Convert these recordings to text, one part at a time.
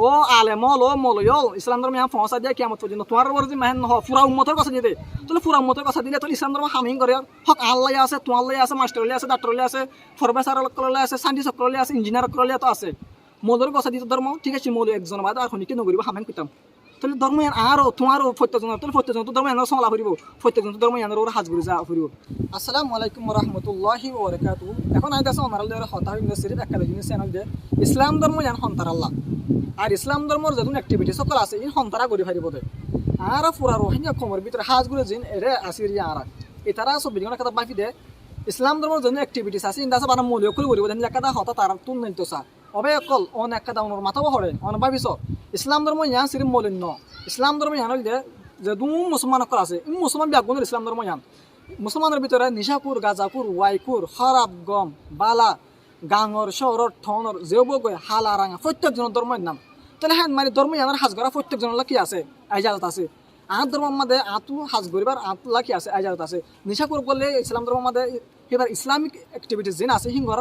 ও আলেমল ও মলয়ল ইসলাম ধর্ম यहाँ পৌঁছা দিয়ে কিয়ামত পর্যন্ত তোমার উপর যে মেহেন নহ পুরা উম্মতের কথা দিতে তাহলে পুরা উম্মতের কথা দিলে তো ইসলাম ধর্ম হামিং করে হক আল্লাহ আছে তোমাল্লাহ আছে মাস্টারলে আছে ডাক্তারলে আছে প্রফেসর করলে আছে সায়েন্টিস্ট করলে আছে ইঞ্জিনিয়ার করলে তো আছে মৌলের কথা দিতে ধর্ম ঠিক আছে মৌল একজন বাদ আর খনিকে নগরিব হামিং পিতাম তাহলে ধর্ম আরও তোমারও প্রত্যেকজন তাহলে প্রত্যেকজন তো ধর্ম এনার সমলা ফুরিব প্রত্যেকজন তো ধর্ম এনার ওর হাজ করে যা ফুরিব আসসালামু আলাইকুম রহমতুল্লাহি ওয়া বারাকাতুহু এখন আইতা আছে আমার আল্লাহর কথা হইল সিরিফ একটা জিনিস চ্যানেল দে ইসলাম ধর্ম জান হন্তার আল্লাহ আর ইসলাম ধর্মর যখন অ্যাক্টিভিটি সকল আছে এই হন্তারা করে ফারিব দে আর পুরা রোহিঙ্গা খবর ভিতরে হাজ করে জিন এরে আসিরিয়া আর এতারা সব বিজ্ঞান কথা বাকি দে ইসলাম ধর্মর যখন অ্যাক্টিভিটিস আছে ইন্দা সব মূল্য করে করিব দেন লেখাটা হতা তার তুন নিতো সা অবে অকল অন একটা দাউনের মাথাও হরে অন ভাবিস ইসলাম ধর্ম ইয়ান সিরিফ মলিন্য ইসলাম ধর্ম ইয়ান হইলে যে দু মুসলমান অকল আছে এই মুসলমান ব্যাগুনের ইসলাম ধর্ম ইয়ান মুসলমানের ভিতরে নিশাকুর গাজাকুর ওয়াইকুর হরাব গম বালা গাঙর শহর ঠনর যেব গৈ হালা রাঙা প্রত্যেকজনের ধর্মের নাম তাহলে হ্যাঁ মানে ধর্ম ইয়ানোর হাজ করা প্রত্যেকজনের কি আছে আইজাজত আছে আর ধর্মের মধ্যে আতু হাজ করিবার আতলা কি আছে আইজাজত আছে নিশাকুর বললে ইসলাম ধর্মের মধ্যে এবার ইসলামিক অ্যাক্টিভিটিস যেন আছে হিংগর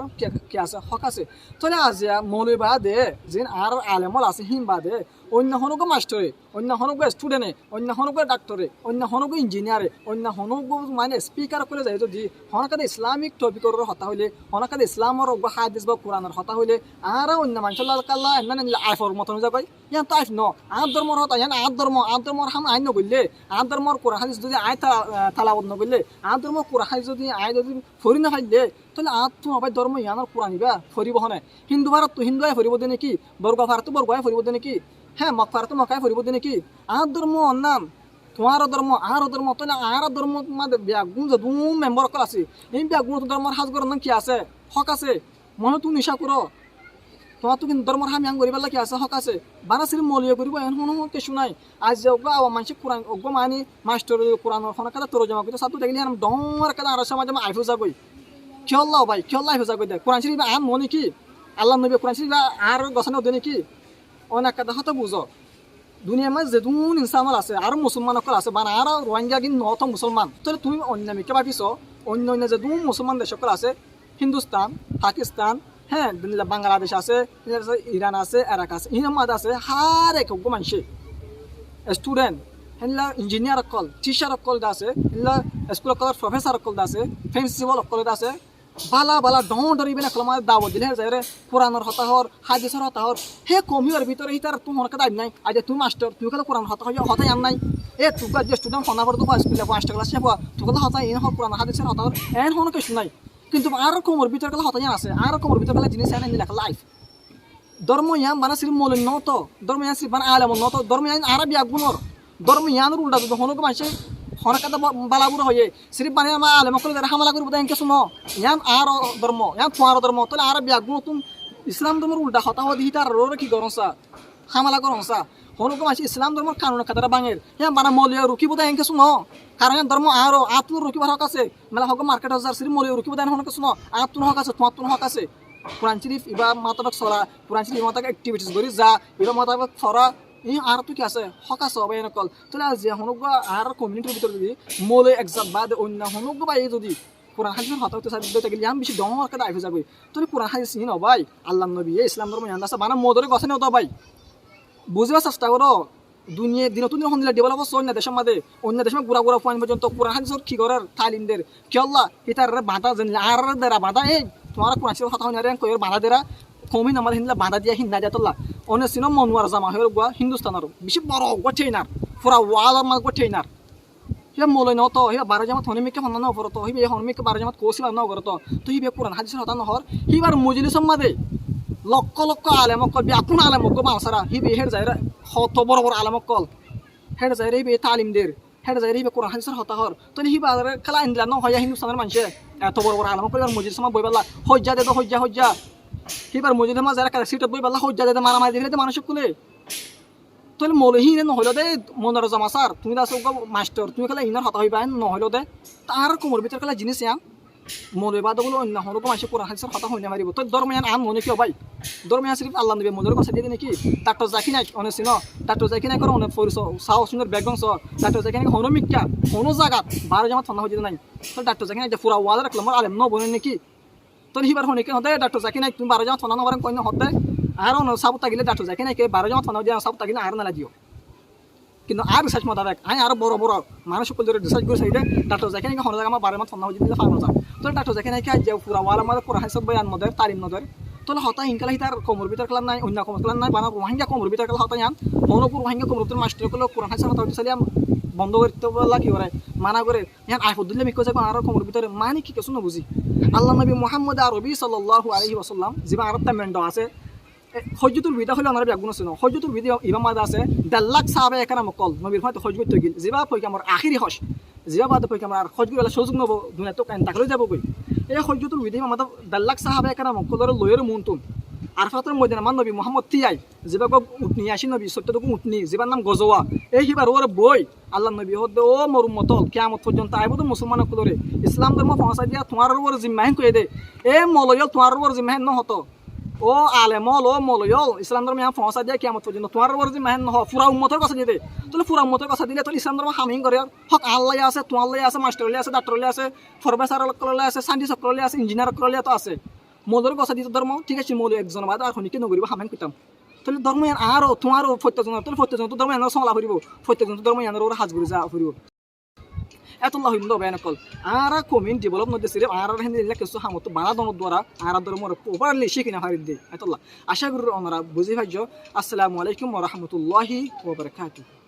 কি আছে হক আছে তাহলে আজ মৌলবী বাদে যেন আর আলেমল আছে হিম বাদে অন্য হনুক মাস্টরে অন্য হনুক স্টুডেন্টে অন্য হনুক ডাক্তরে অন্য হনুক ইঞ্জিনিয়ারে অন্য হনুক মানে স্পিকার করে যায় যদি হনকাতে ইসলামিক টপিকর হতা হইলে হনকাতে ইসলামর হাদিস বা কোরআনের হতা হইলে আর অন্য মানুষের কাল্লা এমন আইফর মতন যাবাই ইয়ান তো আইফ ন আর ধর্মর হতা ইয়ান আর ধর্মর হাম আইন নগরলে আর ধর্মর কোরআন হাদিস যদি আয় তালাবত নগরলে আর ধর্ম কোরআন হাদিস যদি আয় যদি ফরি না খাইলে তাহলে আর তো আবার ধর্ম ইয়ানোর কোরআন নিবা ফরিব হনে হিন্দু ভারত তো হিন্দুয়াই ফরিব দে নাকি বর্গ ভারত তো বর্গায় ফরিব দে নাকি হ্যাঁ মক্কার তো মক্কায় ফরিব দে নাকি আর ধর্ম নাম তোমার ধর্ম আর ধর্ম তাহলে আর ধর্ম মানে ব্যাগুন যে দু মেম্বার কল আছে এই ব্যাগুন ধর্মর হাজ করার নাম কি আছে হক আছে মনে তুই নিশা করো তোমার তো কিন্তু ধর্মর হামি আং করিবার কি আছে হক আছে বানাসির মলিয়ে করিব এখন কিছু নাই আজ যে অগ্গা মানুষ কোরআন অগ্গ মানি মাস্টার কোরআনের ফোন কাদা তোর জমা করতে সাতু দেখলি ডর কাদা আর সমাজ আইফু যাবই খেয়াল্লাহ ভাই খেয়াল্লাহ আইফু যাবই দেখ কোরআন শরীফ আন মনে কি আল্লাহ নবী কোরআন শরীফ আর গছানো দেনে কি অনেক কাদা হতো বুঝো দুনিয়ার মাঝে যে দুন ইনসান আছে আর মুসলমান সকল আছে বানা আর রোহিঙ্গা কিন্তু নত মুসলমান তাহলে তুমি অন্যামিকে ভাবিস অন্য অন্য যে দু মুসলমান দেশ সকল আছে হিন্দুস্তান পাকিস্তান হ্যাঁ বাংলাদেশ আছে ইরান আছে ইরাক আছে ইনার মাঝে আছে হার এক মানুষে স্টুডেন্ট হেনলা ইঞ্জিনিয়ার অকল টিচার অকল আছে হেনলা স্কুল অকল প্রফেসর অকল আছে প্রিন্সিপাল অকল আছে বালা বালা ডরিবে না কলমা দাওয়াত দিলে যাই রে কোরআনের হতাহর হাদিসের হতাহর হে কমিওর ভিতরে হিতার তোমার কাছে নাই আজ তুমি মাস্টার তুই কালে কোরআন হতাই আন নাই এ তুই যে স্টুডেন্ট ফোনাবার তো স্কুলে পাঁচটা ক্লাস শেফা তুই কালে হতাই এন হোক কোরআন হাদিসের হতাহর এন হন কিছু নাই কিন্তু আর কোমর ভিতরে কালে হতাই আছে আর কোমর ভিতরে কালে জিনিস এনে লেখা লাইফ ধর্ম ইয়াম বানা শ্রী মৌলিন নত ধর্ম ইয়ান শ্রী বানা আলেম নত ধর্ম ইয়ান আরবি আগুনর ধর্ম ইয়ানোর উল্টা যদি হনুক মানুষে হনকাতা বালাবুর হয়ে শ্রী বানিয়ে আমার আলেম করে হামলা করবো তাই কিছু ন ইয়ান আর ধর্ম ইয়ান তোমার ধর্ম তাহলে আরবি আগুন তুমি ইসলাম ধর্মের উল্টা হতা হওয়া দিহি তার রোরে কি গরমসা হামলা গরমসা হনুক মানুষ ইসলাম ধর্মের কানুন খাতারা বাঙের ইয়ান বানা মলিয়া রুকিব তাই কিছু ন কারণ ধর্ম আরো আতুর রুকিবার হক আছে মেলা হক মার্কেট হাজার শ্রী মলিয়া রুকিব তাই হন কিছু ন আতুর হক আছে তোমার হক আছে কোরআন শরীফ ইবা মাতাবাক সরা কোরআন শরীফ মাতাবাক অ্যাক্টিভিটিস করি যা ইবা মাতাবাক ফরা এই আর তো কি আছে হক আছে হবে নকল তাহলে যে হনুক আর কমিউনিটির ভিতরে যদি মলে একজাত বাদ অন্য হনুক বা এই যদি কোরআন হাদিসের হতা হতে সাথে গেলে আমি বেশি ডর কাদা আইফে যাবে তাহলে কোরআন হাদিস চিনি না ভাই আল্লাহ নবী ইসলাম ধর্ম ইয়ান আছে বানা মোদরে গছে নেও তো ভাই বুঝবার চেষ্টা করো দুনিয়া দিনতুন দিন হন্দিলা ডেভেলপ হচ্ছে অন্য দেশের মধ্যে অন্য দেশের গুড়া গুড়া পয়েন্ট পর্যন্ত কোরআন হাদিসের কি করার তালিমদের কি আল্লাহ এটার বাধা জানলে আর দেরা বাধা এই তোমার কোরআন শরীফ কথা হইনা রে কইর বাধা দেরা কমি নামার হিন্দলা বাধা দিয়া হিন্দা দিয়া তোলা অনেক সিনো মনোয়ার জামা হয়ে গুয়া হিন্দুস্তানের বেশি বড় গোটেইনার পুরা ওয়াল মাল গোটেইনার হিয়া মলই নত হিয়া বারো জামাত হনিমিকে হন না অপরত হিবে হনিমিকে বারো জামাত কোসিলা না অপরত তো হিবে কোরআন হাদিসের হতা নহর হিবার মজলিসের মাদে লক্ষ লক্ষ আলেমকল ব্যাকুন আলেমক মালসারা হিবে হেড যায় হত বড় বড় আলেমকল হেড যায় রে হিবে তালিমদের হেড যায় হিবে কোরআন হাদিসের হতা হর তো হিবা খেলা ইন্দিলা ন হইয়া হিন্দুস্তানের মানুষে এত বড় বড় আলেমকল মজলিসের মা বইবাল্লা হজ্জা দে তো হজ্জা এবার মসজিদের মাঝে যারা সিটত বই পাল্লা হজ্জা দিতে মারামারি দিলে মানুষ কুলে তাহলে মলহীন নহইল দে মনের জমা স্যার তুমি আছো মাস্টার তুমি খেলা ইনার হতা হইবা নহইল দে তার কোমর ভিতর খেলা জিনিস ইয়ান মৌলবী বাদ বলে অন্য হনুক মানুষ কোরআন হাদিসের হতা হইনা মারিব তো ধর্ম ইয়ান আন মনে কিয় ভাই ধর্ম ইয়ান সিরিফ আল্লাহ নবী মনের কথা দিয়ে নাকি ডাক্তার জাকি নাই অনেক চিন ডাক্তার জাকি নাই করো অনেক পরিস সাহ সুন্দর ব্যাকগ্রাউন্ড ডাক্তার জাকি নাই হনো মিক্কা হনো জায়গা বারো জামাত ঠান্ডা হয়ে নাই তো ডাক্তার জাকি নাই যে পুরা ওয়াল রাখলাম আলেম ন বনে নাকি তোর হিবার হনে কেন হতে ডাক্তার জাকি নাই তুমি বারো জামাত ঠান্ডা নবারেন কইন হতে আর সাবত তাগিলে ডাটো যায় কেন 12 জমা ফানা দিয়ে সাবত তাগিলে আর না লাগিও কিন্তু আর রিসার্চ মোতাবেক আমি আরো বড় বড় মানুষ সকল ধরে রিসার্চ করে সাইডে ডাক্তার যাকে নাকি হনো জায়গা আমার 12 মাস ফান্না হয়ে দিলে ফার্মা যায় তো ডাক্তার যাকে নাকি আজ পুরা ওয়ালা আমাদের পুরা হাসব বয়ান মদের তারিম নদের তোলা হতা ইনকালা হিতার কোমর ভিতর খেলা নাই অন্য কোমর খেলা নাই বানা রোহিঙ্গা কোমর ভিতর খেলা হতা ইয়ান মনোপুর রোহিঙ্গা কোমর ভিতর মাস্টার গুলো কোরআন হাসা হতা হইতে সালিয়াম বন্ধ করতে বলা কি করে মানা করে ইয়ান আইফুদ্দুল্লাহ মিকো যাকো আর কোমর ভিতরে মানে কি কিছু না বুঝি আল্লাহ নবী মুহাম্মদ আরবি সাল্লাল্লাহু আলাইহি ওয়াসাল্লাম জিবা আরবটা মেন্ডো আছে হজ্জতুল বিদা হইলো ওনার ব্যাগুণ আছে হজ্জতুল বিদা ইমাম মাদা আছে 1.5 লাখ সাহাবা একানা মকল নবীর হয়তো হজ করতে গিল জিবা পয়গামর আখিরি হজ জিবা বাদ পয়গামর আর হজ গলা সুযোগ নব দুনিয়া তো কান তাকলে যাব কই এই হজ্জতুল বিদা ইমাম মাদা 1.5 লাখ সাহাবা একানা মকলর লয়ের মুনতুন আরফাতের ময়দানে মান নবী মুহাম্মদ তিয়াই জিবা গো উটনি আসি নবী সত্যটুকু উটনি জিবার নাম গজওয়া এই হিবার ওর বই আল্লাহ নবী হদ ও মরুম মতল কিয়ামত পর্যন্ত আইবো মুসলমান কলরে ইসলাম ধর্ম পৌঁছা দিয়া তোমার ওর জিম্মাহিন কই দে এ মলয়ল তোমার ওর জিম্মাহিন ন হতো ও আলেমল ও মলয়ল ইসলাম ধর্ম यहाँ পৌঁছা দিয়া কিয়ামত পর্যন্ত তোমার ওর জিম্মাহিন ন পুরা উম্মতের কথা দিতে তাহলে পুরা উম্মতের কথা দিলে তো ইসলাম ধর্ম হামিং করে হক আল্লাহ আছে তোমার লাই আছে মাস্টারলে আছে ডাক্তারলে আছে প্রফেসর কললে আছে সায়েন্টিস্ট কললে আছে ইঞ্জিনিয়ার কললে তো আছে মৌলের কথা দিত ধর্ম ঠিক আছে মৌল একজন বাদ আর খনিকে নগরিব হামেন কইতাম তাহলে ধর্ম আর তোমার প্রত্যেকজন তাহলে প্রত্যেকজন তো ধর্ম এনার সমলা করিব প্রত্যেকজন তো ধর্ম এনার ওর হাজ করে যা করিব এতল্লাহ হইল বেন কল আর কমিউন ডেভেলপ নদে সিরে আর হেন দিলে কিছু হামত বানা দন দ্বারা আর ধর্ম প্রপারলি শিখিনা হারিদ দে এতল্লাহ আশা করি ওনারা বুঝি ভাইজ আসসালামু আলাইকুম ওয়া রাহমাতুল্লাহি ওয়া বারাকাতুহু